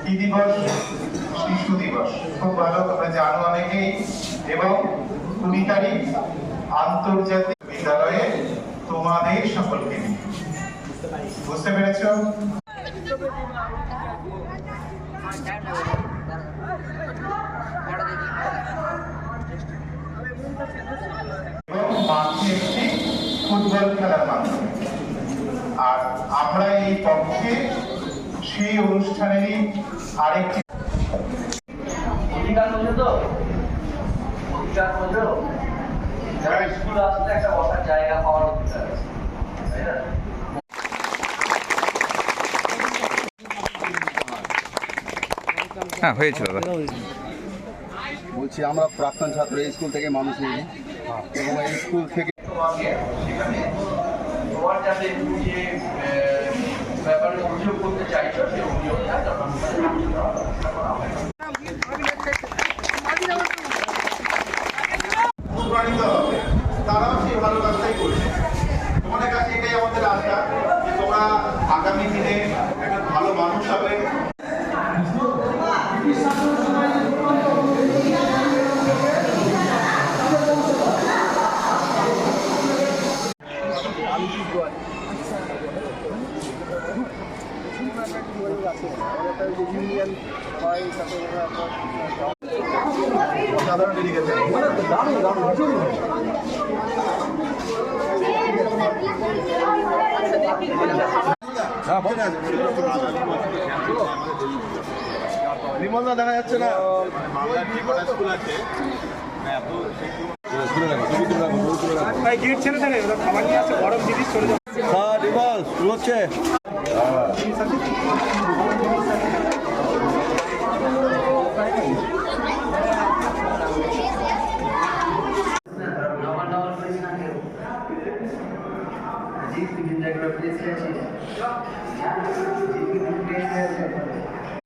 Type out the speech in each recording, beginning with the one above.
কি দিবস? শিশু দিবস। খুব ভালো, তোমরা জানো অনেকেই। এবং 20 তারিখ আন্তর্জাতিক বিদ্যালয়ে তোমাদের সকলকে নিয়ে। বুঝতে পেরেছো? এবং মাঠে একটি ফুটবল খেলার মাধ্যমে। আর আমরা এই পক্ষে সেই অনুষ্ঠানেরই আরেকটি অধিকার বোঝো তো? অধিকার বোঝো? যারা স্কুল আসলে একটা বসার জায়গা পাওয়ার অধিকার আছে, তাই না? হ্যাঁ, হয়েছিল দাদা। বলছি আমরা প্রাক্তন ছাত্র, এই স্কুল থেকে মানুষ নিই এবং এই স্কুল থেকে সেখানে তোমার যাতে তুমি যে ব্যাপারে অভিযোগ করতে চাইছো সেই অভিযোগটা অনুপ্রাণিত হবে, তারাও সেই ভালো কাজটাই করছে। তোমাদের কাছে এটাই আমাদের আশা যে তোমরা আগামী দিনে একটা ভালো মানুষ হবে। সাধারণ ডেলিগেশন নিমন্ত্রণ দেখা যাচ্ছে না। গেট ছেড়ে থাকে, খাবার নিয়ে আসছে, গরম জিনিস চলে যাচ্ছে।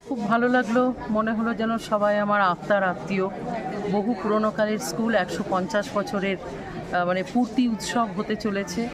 খুব ভালো লাগলো, মনে হলো যেন সবাই আমার আত্মার আত্মীয়। বহু পুরনো কালের স্কুল, 150 বছরের মানে পূর্তি উৎসব হতে চলেছে।